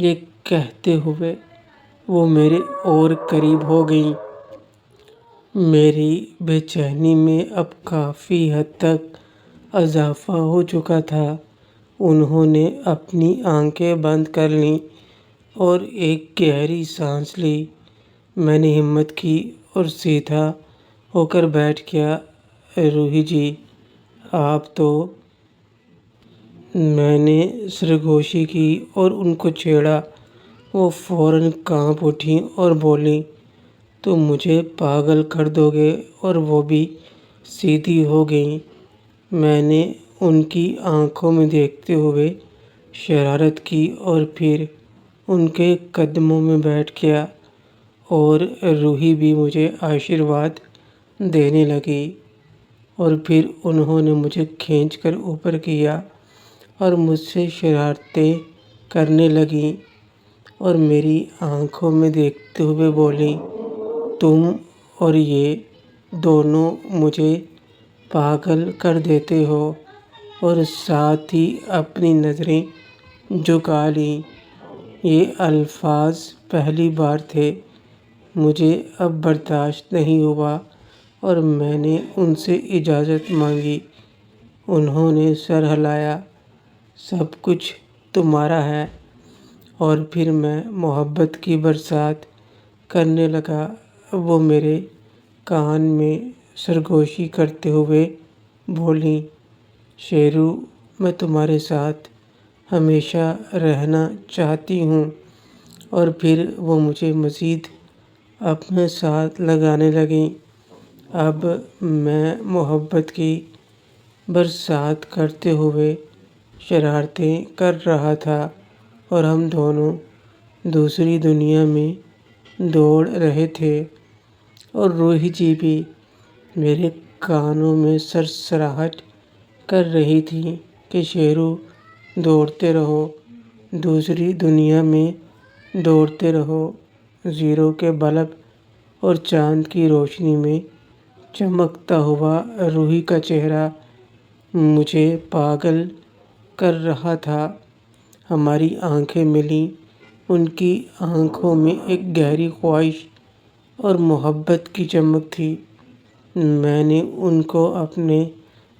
یہ کہتے ہوئے وہ میرے اور قریب ہو گئیں۔ میری بے چینی میں اب کافی حد تک اضافہ ہو چکا تھا۔ انہوں نے اپنی آنکھیں بند کر لیں اور ایک گہری سانس لی۔ میں نے ہمت کی اور سیدھا ہو کر بیٹھ گیا۔ روحی جی، آپ تو… میں نے سرگوشی کی اور ان کو چھیڑا۔ وہ فوراً کانپ اٹھیں اور بولیں، تم مجھے پاگل کر دو گے، اور وہ بھی سیدھی ہو گئیں۔ میں نے ان کی آنکھوں میں دیکھتے ہوئے شرارت کی اور پھر ان کے قدموں میں بیٹھ گیا، اور روحی بھی مجھے آشیرواد دینے لگی۔ اور پھر انہوں نے مجھے کھینچ کر اوپر کیا اور مجھ سے شرارتیں کرنے لگیں، اور میری آنکھوں میں دیکھتے ہوئے بولیں، تم اور یہ دونوں مجھے پاگل کر دیتے ہو، اور ساتھ ہی اپنی نظریں جھکا لیں۔ یہ الفاظ پہلی بار تھے۔ مجھے اب برداشت نہیں ہوا اور میں نے ان سے اجازت مانگی۔ انہوں نے سر ہلایا، سب کچھ تمہارا ہے۔ اور پھر میں محبت کی برسات کرنے لگا۔ وہ میرے کان میں سرگوشی کرتے ہوئے بولیں، شیرو، میں تمہارے ساتھ ہمیشہ رہنا چاہتی ہوں۔ اور پھر وہ مجھے مزید اپنے ساتھ لگانے لگیں۔ اب میں محبت کی برسات کرتے ہوئے شرارتیں کر رہا تھا، اور ہم دونوں دوسری دنیا میں دوڑ رہے تھے، اور روحی جی بھی میرے کانوں میں سرسراہٹ کر رہی تھی کہ شیرو، دوڑتے رہو، دوسری دنیا میں دوڑتے رہو۔ زیرو کے بلب اور چاند کی روشنی میں چمکتا ہوا روحی کا چہرہ مجھے پاگل کر رہا تھا۔ ہماری آنکھیں ملیں۔ ان کی آنکھوں میں ایک گہری خواہش اور محبت کی چمک تھی۔ میں نے ان کو اپنے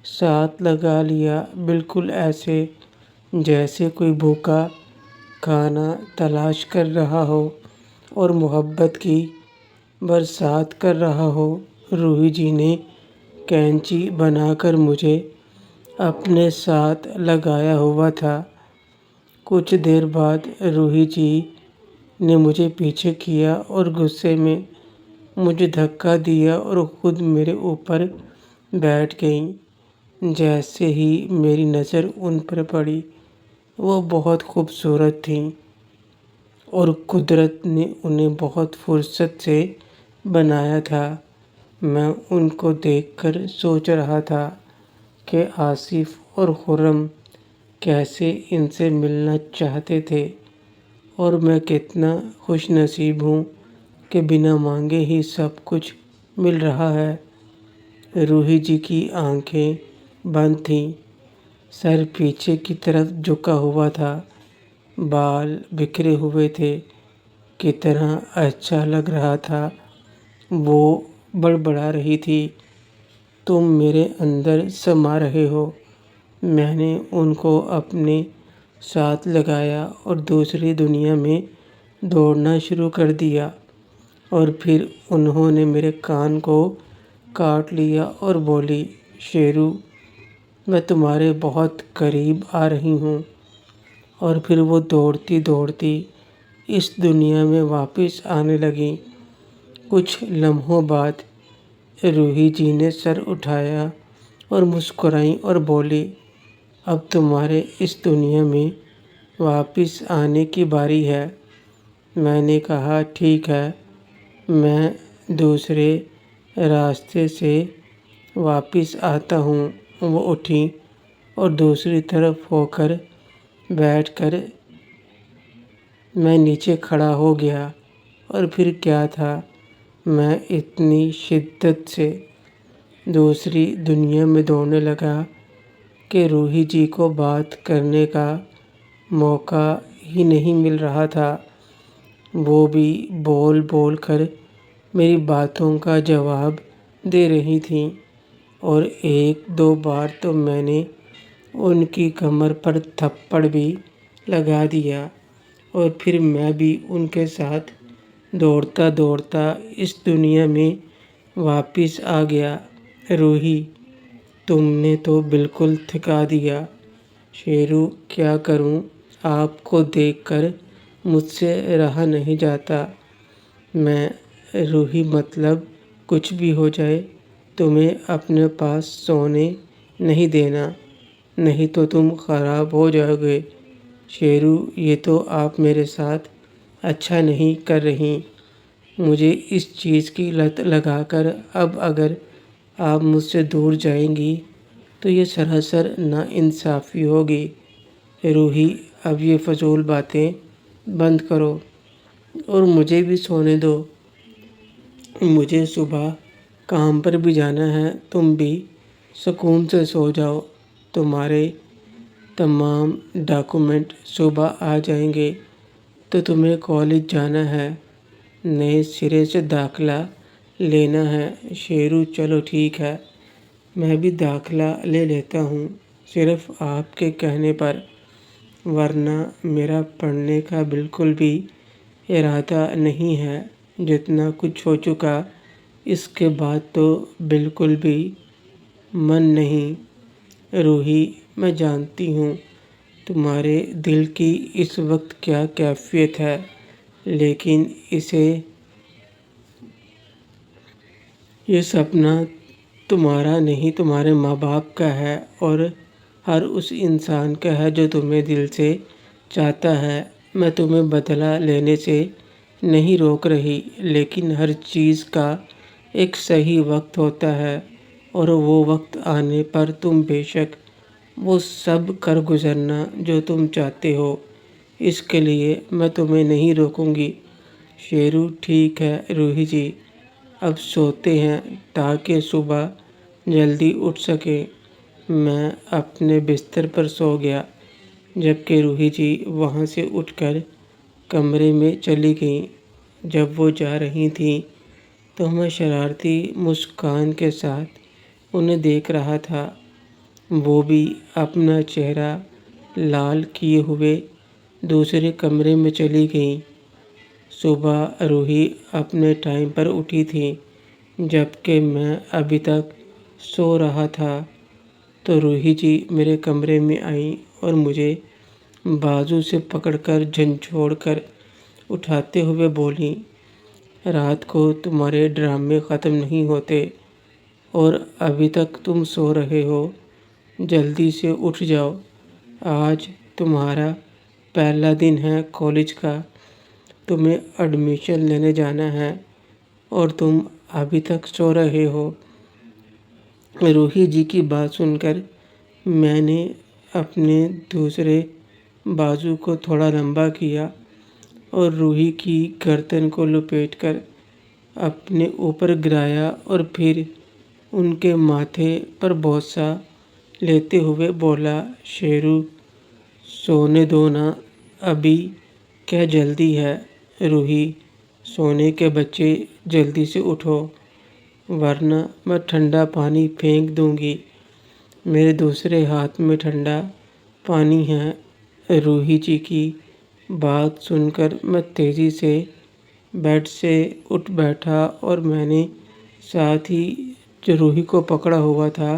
ساتھ لگا لیا، بالکل ایسے جیسے کوئی بھوکا کھانا تلاش کر رہا ہو اور محبت کی برسات کر رہا ہو۔ روحی جی نے کینچی بنا کر مجھے اپنے ساتھ لگایا ہوا تھا۔ کچھ دیر بعد روحی جی نے مجھے پیچھے کیا اور غصے میں مجھے دھکا دیا اور خود میرے اوپر بیٹھ گئیں۔ جیسے ہی میری نظر ان پر پڑی، وہ بہت خوبصورت تھیں، اور قدرت نے انہیں بہت فرصت سے بنایا تھا۔ میں ان کو دیکھ کر سوچ رہا تھا کہ آصف اور خرم کیسے ان سے ملنا چاہتے تھے، اور میں کتنا خوش نصیب ہوں کہ بنا مانگے ہی سب کچھ مل رہا ہے۔ روحی جی کی آنکھیں بند تھیں، سر پیچھے کی طرف جھکا ہوا تھا، بال بکھرے ہوئے تھے۔ کتنا اچھا لگ رہا تھا۔ وہ بڑبڑا رہی تھی، تم میرے اندر سما رہے ہو۔ میں نے ان کو اپنے ساتھ لگایا اور دوسری دنیا میں دوڑنا شروع کر دیا، اور پھر انہوں نے میرے کان کو کاٹ لیا اور بولی، شیرو، میں تمہارے بہت قریب آ رہی ہوں۔ اور پھر وہ دوڑتی دوڑتی اس دنیا میں واپس آنے لگیں۔ کچھ لمحوں بعد روحی جی نے سر اٹھایا اور مسکرائیں اور بولی، اب تمہارے اس دنیا میں واپس آنے کی باری ہے۔ میں نے کہا، ٹھیک ہے، میں دوسرے راستے سے واپس آتا ہوں۔ وہ اٹھیں اور دوسری طرف ہو کر بیٹھ کر میں نیچے کھڑا ہو گیا۔ اور پھر کیا تھا، میں اتنی شدت سے دوسری دنیا میں دوڑنے لگا کہ روحی جی کو بات کرنے کا موقع ہی نہیں مل رہا تھا۔ وہ بھی بول بول کر میری باتوں کا جواب دے رہی تھیں، اور ایک دو بار تو میں نے ان کی کمر پر تھپڑ بھی لگا دیا، اور پھر میں بھی ان کے ساتھ دوڑتا دوڑتا اس دنیا میں واپس آ گیا۔ روحی، تم نے تو بالکل تھکا دیا۔ شیرو، کیا کروں، آپ کو دیکھ کر مجھ سے رہا نہیں جاتا۔ میں روحی، مطلب کچھ بھی ہو جائے تمہیں اپنے پاس سونے نہیں دینا، نہیں تو تم خراب ہو جاؤ گے۔ شیرو، یہ تو آپ میرے ساتھ اچھا نہیں کر رہی۔ مجھے اس چیز کی لت لگا کر اب اگر آپ مجھ سے دور جائیں گی تو یہ سراسر ناانصافی ہوگی۔ روحی، اب یہ فضول باتیں بند کرو اور مجھے بھی سونے دو۔ مجھے صبح کام پر بھی جانا ہے، تم بھی سکون سے سو جاؤ۔ تمہارے تمام ڈاکومنٹ صبح آ جائیں گے تو تمہیں کالج جانا ہے، نئے سرے سے داخلہ لینا ہے۔ شیرو، چلو ٹھیک ہے، میں بھی داخلہ لے لیتا ہوں، صرف آپ کے کہنے پر، ورنہ میرا پڑھنے کا بالکل بھی ارادہ نہیں ہے۔ جتنا کچھ ہو چکا، اس کے بعد تو بالکل بھی من نہیں۔ روحی، میں جانتی ہوں تمہارے دل کی اس وقت کیا کیفیت ہے، لیکن یہ سپنا تمہارا نہیں، تمہارے ماں باپ کا ہے، اور ہر اس انسان کا ہے جو تمہیں دل سے چاہتا ہے۔ میں تمہیں بدلہ لینے سے نہیں روک رہی، لیکن ہر چیز کا ایک صحیح وقت ہوتا ہے، اور وہ وقت آنے پر تم بے شک وہ سب کر گزرنا جو تم چاہتے ہو۔ اس کے لیے میں تمہیں نہیں روکوں گی۔ شیرو، ٹھیک ہے روحی جی، اب سوتے ہیں تاکہ صبح جلدی اٹھ سکیں۔ میں اپنے بستر پر سو گیا، جبکہ روحی جی وہاں سے اٹھ کر کمرے میں چلی گئیں۔ جب وہ جا رہی تھیں تو میں شرارتی مسکان کے ساتھ انہیں دیکھ رہا تھا۔ وہ بھی اپنا چہرہ لال کیے ہوئے دوسرے کمرے میں چلی گئیں۔ صبح روحی اپنے ٹائم پر اٹھی تھی، جبکہ میں ابھی تک سو رہا تھا، تو روحی جی میرے کمرے میں آئیں اور مجھے بازو سے پکڑ کر جھنجھوڑ کر اٹھاتے ہوئے بولیں، رات کو تمہارے ڈرامے ختم نہیں ہوتے اور ابھی تک تم سو رہے ہو، جلدی سے اٹھ جاؤ۔ آج تمہارا پہلا دن ہے کالج کا، تمہیں ایڈمیشن لینے جانا ہے اور تم ابھی تک سو رہے ہو۔ روحی جی کی بات سن کر میں نے اپنے دوسرے بازو کو تھوڑا لمبا کیا اور روحی کی گردن کو لپیٹ کر اپنے اوپر گرایا، اور پھر ان کے ماتھے پر بوسہ لیتے ہوئے بولا، شیرو، سونے دو نا، ابھی کیا جلدی ہے؟ روحی، سونے کے بچے، جلدی سے اٹھو، ورنہ میں ٹھنڈا پانی پھینک دوں گی۔ میرے دوسرے ہاتھ میں ٹھنڈا پانی ہے۔ روحی جی کی بات سن کر میں تیزی سے بیڈ سے اٹھ بیٹھا، اور میں نے ساتھ ہی جو روحی کو پکڑا ہوا تھا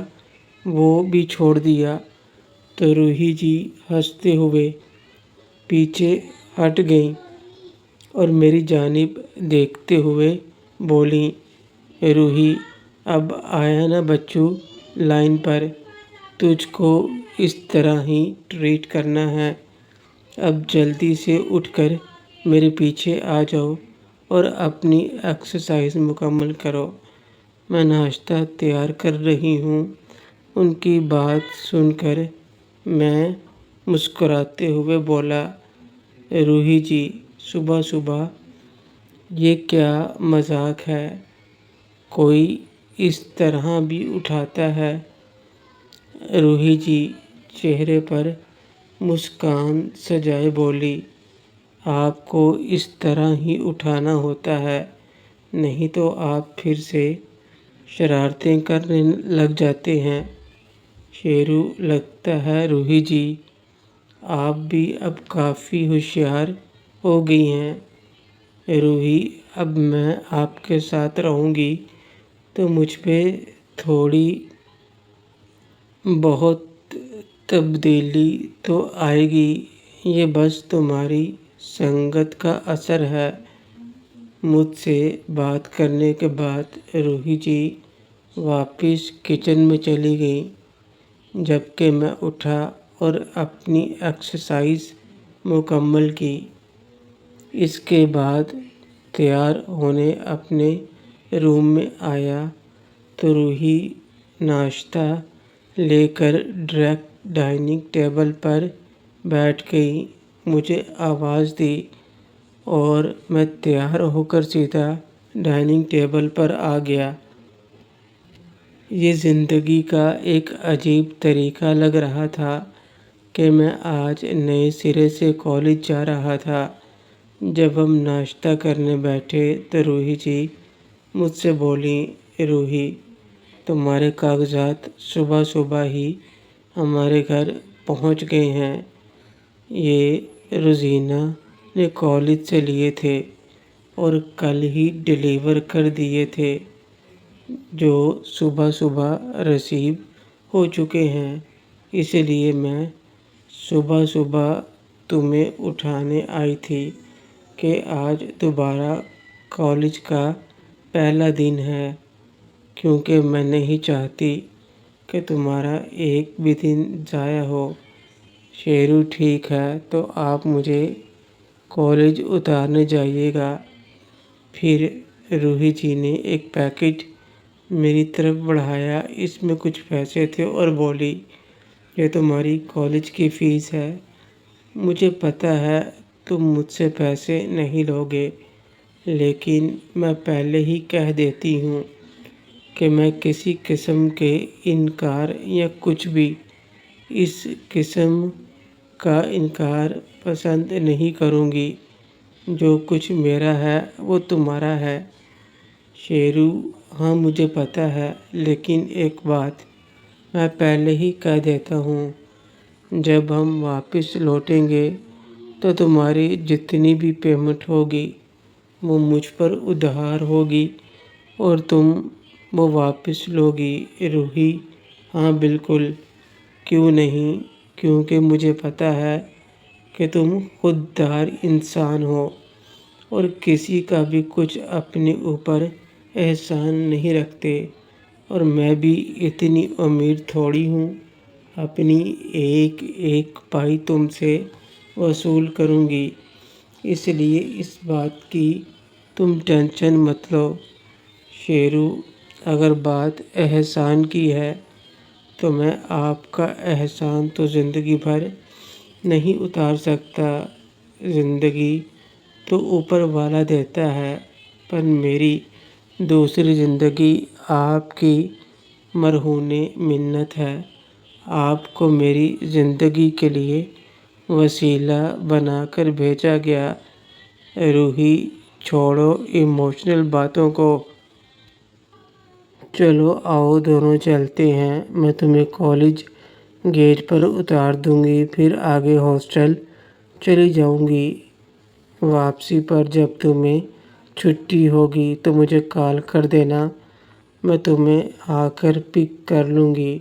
وہ بھی چھوڑ دیا۔ تو روحی جی ہنستے ہوئے پیچھے ہٹ گئیں اور میری جانب دیکھتے ہوئے بولیں، روحی، اب آیا نا بچوں لائن پر، تجھ کو اس طرح ہی ٹریٹ کرنا ہے۔ اب جلدی سے اٹھ کر میرے پیچھے آ جاؤ اور اپنی ایکسرسائز مکمل کرو، میں ناشتہ تیار کر رہی ہوں۔ ان کی بات سن کر میں مسکراتے ہوئے بولا، روحی جی، صبح صبح یہ کیا مذاق ہے؟ کوئی اس طرح بھی اٹھاتا ہے؟ روحی جی چہرے پر مسکان سجائے بولی، آپ کو اس طرح ہی اٹھانا ہوتا ہے، نہیں تو آپ پھر سے شرارتیں کرنے لگ جاتے ہیں۔ شیرو: لگتا ہے روحی جی آپ بھی اب کافی ہوشیار ہو گئی ہیں۔ روحی: اب میں آپ کے ساتھ رہوں گی تو مجھ پہ تھوڑی بہت تبدیلی تو آئے گی، یہ بس تمہاری سنگت کا اثر ہے۔ مجھ سے بات کرنے کے بعد روحی جی واپس کچن میں چلی گئیں، جبکہ میں اٹھا اور اپنی ایکسرسائز مکمل کی۔ اس کے بعد تیار ہونے اپنے روم میں آیا تو روحی ناشتہ لے کر ڈائریکٹ ڈائننگ ٹیبل پر بیٹھ گئی، مجھے آواز دی اور میں تیار ہو کر سیدھا ڈائننگ ٹیبل پر آ گیا۔ یہ زندگی کا ایک عجیب طریقہ لگ رہا تھا کہ میں آج نئے سرے سے کالج جا رہا تھا۔ جب ہم ناشتہ کرنے بیٹھے تو روحی جی مجھ سے بولیں: روحی، تمہارے کاغذات صبح صبح ہی ہمارے گھر پہنچ گئے ہیں۔ یہ روزینہ نے کالج سے لیے تھے اور کل ہی ڈیلیور کر دیے تھے، جو صبح صبح ریسیو ہو چکے ہیں، اس لیے میں صبح صبح تمہیں اٹھانے آئی تھی کہ آج دوبارہ کالج کا پہلا دن ہے، کیونکہ میں نہیں چاہتی کہ تمہارا ایک بھی دن ضائع ہو۔ شیرو: ٹھیک ہے، تو آپ مجھے کالج اتارنے جائیے گا۔ پھر روحی جی نے ایک پیکٹ میری طرف بڑھایا، اس میں کچھ پیسے تھے اور بولی: یہ تمہاری کالج کی فیس ہے۔ مجھے پتہ ہے تم مجھ سے پیسے نہیں لوگے، لیکن میں پہلے ہی کہہ دیتی ہوں کہ میں کسی قسم کے انکار یا کچھ بھی اس قسم کا انکار پسند نہیں کروں گی۔ جو کچھ میرا ہے وہ تمہارا ہے۔ شیرو: ہاں مجھے پتہ ہے، لیکن ایک بات میں پہلے ہی کہہ دیتا ہوں، جب ہم واپس لوٹیں گے تو تمہاری جتنی بھی پیمنٹ ہوگی وہ مجھ پر ادھار ہوگی اور تم وہ واپس لوگی۔ روحی: ہاں بالکل، کیوں نہیں، کیونکہ مجھے پتہ ہے کہ تم خوددار انسان ہو اور کسی کا بھی کچھ اپنے اوپر احسان نہیں رکھتے، اور میں بھی اتنی امیر تھوڑی ہوں اپنی ایک ایک پائی تم سے وصول کروں گی، اس لیے اس بات کی تم ٹینشن مت لو۔ شیرو: اگر بات احسان کی ہے تو میں آپ کا احسان تو زندگی بھر نہیں اتار سکتا، زندگی تو اوپر والا دیتا ہے، پر میری دوسری زندگی آپ کی مرہون منت ہے، آپ کو میری زندگی کے لیے وسیلہ بنا کر بھیجا گیا۔ روحی: چھوڑو ایموشنل باتوں کو، چلو آؤ دونوں چلتے ہیں، میں تمہیں کالج گیٹ پر اتار دوں گی، پھر آگے ہاسٹل چلی جاؤں گی۔ واپسی پر جب تمہیں چھٹی ہوگی تو مجھے کال کر دینا، میں تمہیں آ کر پک کر لوں گی۔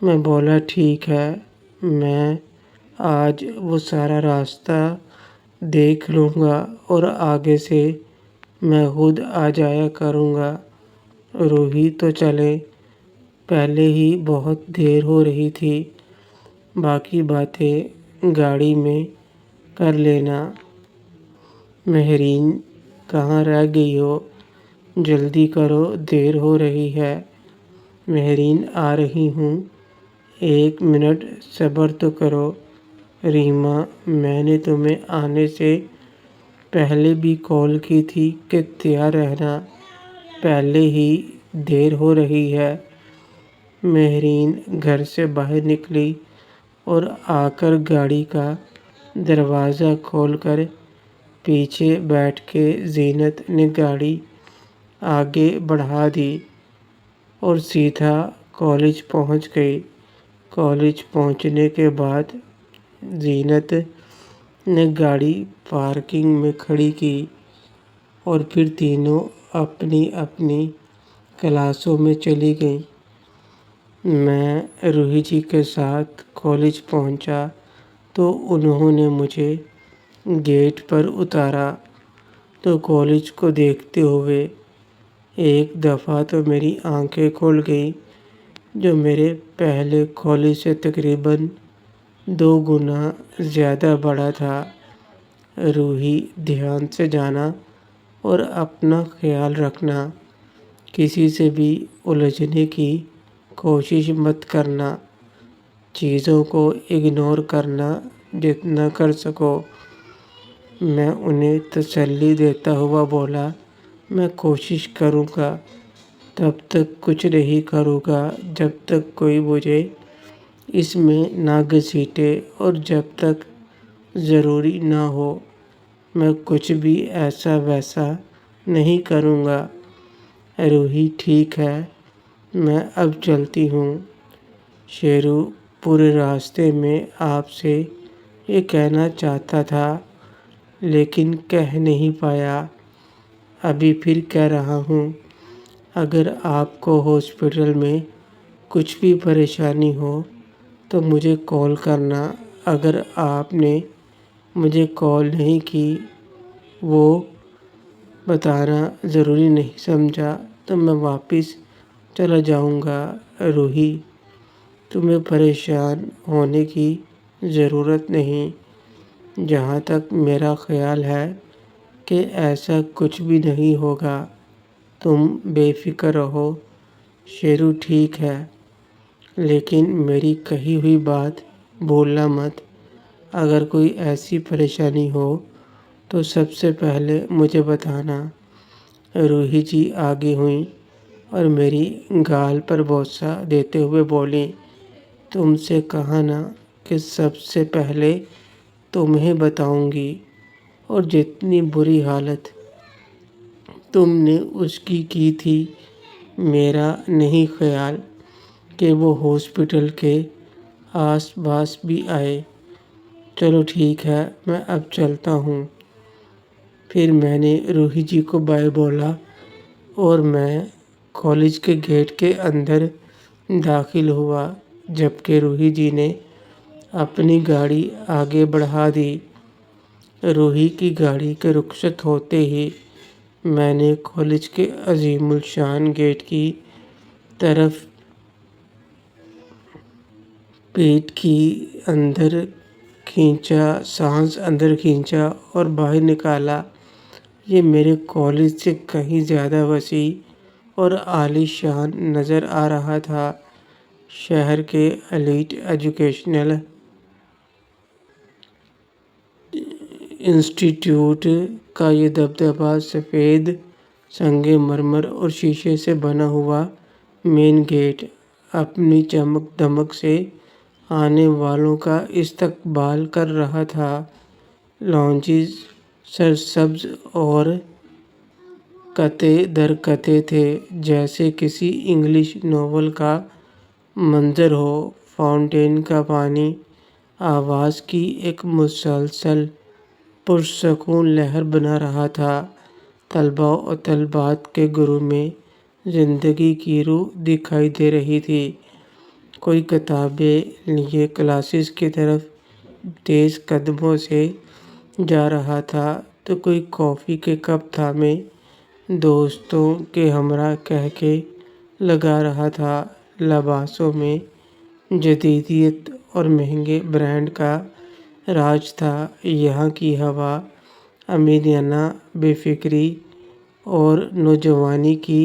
میں بولا: ٹھیک ہے، میں آج وہ سارا راستہ دیکھ لوں گا اور آگے سے میں خود آ جایا کروں گا۔ روحی: تو چلیں، پہلے ہی بہت دیر ہو رہی تھی، باقی باتیں گاڑی میں کر لینا۔ مہرین: کہاں رہ گئی ہو، جلدی کرو، دیر ہو رہی ہے۔ مہرین: آ رہی ہوں، ایک منٹ صبر تو کرو۔ ریما: میں نے تمہیں آنے سے پہلے بھی کال کی تھی کہ تیار رہنا، پہلے ہی دیر ہو رہی ہے۔ مہرین گھر سے باہر نکلی اور آ کر گاڑی کا دروازہ کھول کر پیچھے بیٹھ کے زینت نے گاڑی آگے بڑھا دی اور سیدھا کالج پہنچ گئی۔ کالج پہنچنے کے بعد زینت نے گاڑی پارکنگ میں کھڑی کی اور پھر تینوں اپنی اپنی کلاسوں میں چلی گئیں۔ میں روحی جی کے ساتھ کالج پہنچا تو انہوں نے مجھے گیٹ پر اتارا تو کالج کو دیکھتے ہوئے ایک دفعہ تو میری آنکھیں کھل گئیں، جو میرے پہلے کالج سے تقریباً 2 گنا زیادہ بڑا تھا۔ روحی، دھیان سے جانا اور اپنا خیال رکھنا، کسی سے بھی الجھنے کی کوشش مت کرنا، چیزوں کو اگنور کرنا جتنا کر سکو۔ میں انہیں تسلی دیتا ہوا بولا، میں کوشش کروں گا، تب تک کچھ نہیں کروں گا جب تک کوئی مجھے اس میں نہ گھسیٹے اور جب تک ضروری نہ ہو میں کچھ بھی ایسا ویسا نہیں کروں گا۔ روحی، ٹھیک ہے، میں اب چلتی ہوں۔ شیرو پورے راستے میں آپ سے یہ کہنا چاہتا تھا لیکن کہہ نہیں پایا۔ ابھی پھر کہہ رہا ہوں، اگر آپ کو ہاسپٹل میں کچھ بھی پریشانی ہو تو مجھے کال کرنا۔ اگر آپ نے مجھے کال نہیں کی، وہ بتانا ضروری نہیں سمجھا تو میں واپس چلا جاؤں گا۔ روحی، تمہیں پریشان ہونے کی ضرورت نہیں، جہاں تک میرا خیال ہے کہ ایسا کچھ بھی نہیں ہوگا، تم بے فکر رہو۔ شیرو، ٹھیک ہے، لیکن میری کہی ہوئی بات بھولنا مت۔ اگر کوئی ایسی پریشانی ہو تو سب سے پہلے مجھے بتانا۔ روحی جی آگے ہوئیں اور میری گال پر بوسہ دیتے ہوئے بولیں، تم سے کہا نا کہ سب سے پہلے تمہیں بتاؤں گی، اور جتنی بری حالت تم نے اس کی تھی، میرا نہیں خیال کہ وہ ہاسپٹل کے آس پاس بھی آئے۔ چلو ٹھیک ہے، میں اب چلتا ہوں۔ پھر میں نے روحی جی کو بائے بولا اور میں کالج کے گیٹ کے اندر داخل ہوا، جبکہ روحی جی نے اپنی گاڑی آگے بڑھا دی۔ روحی کی گاڑی کے رخصت ہوتے ہی میں نے کالج کے عظیم الشان گیٹ کی طرف پیٹ کی سانس اندر کھینچا اور باہر نکالا۔ یہ میرے کالج سے کہیں زیادہ وسیع اور عالی شان نظر آ رہا تھا۔ شہر کے ایلیٹ ایجوکیشنل انسٹی ٹیوٹ کا یہ دبدبا، سفید سنگ مرمر اور شیشے سے بنا ہوا مین گیٹ اپنی چمک دمک سے آنے والوں کا استقبال کر رہا تھا۔ لاؤنجز سرسبز اور قطع در قطع تھے، جیسے کسی انگلش ناول کا منظر ہو۔ فاؤنٹین کا پانی آواز کی ایک مسلسل پرسکون لہر بنا رہا تھا۔ طلباء و طالبات کے گروہ میں زندگی کی روح دکھائی دے رہی تھی۔ کوئی کتابیں لیے کلاسز کی طرف تیز قدموں سے جا رہا تھا تو کوئی کافی کے کپ تھامے دوستوں کے ہمراہ کہہ کے لگا رہا تھا۔ لباسوں میں جدیدیت اور مہنگے برانڈ کا راج تھا۔ یہاں کی ہوا امیدانہ بے فکری اور نوجوانی کی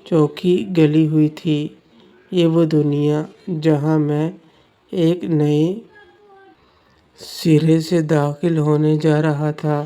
چوکی گلی ہوئی تھی۔ یہ وہ دنیا جہاں میں ایک نئے سرے سے داخل ہونے جا رہا تھا۔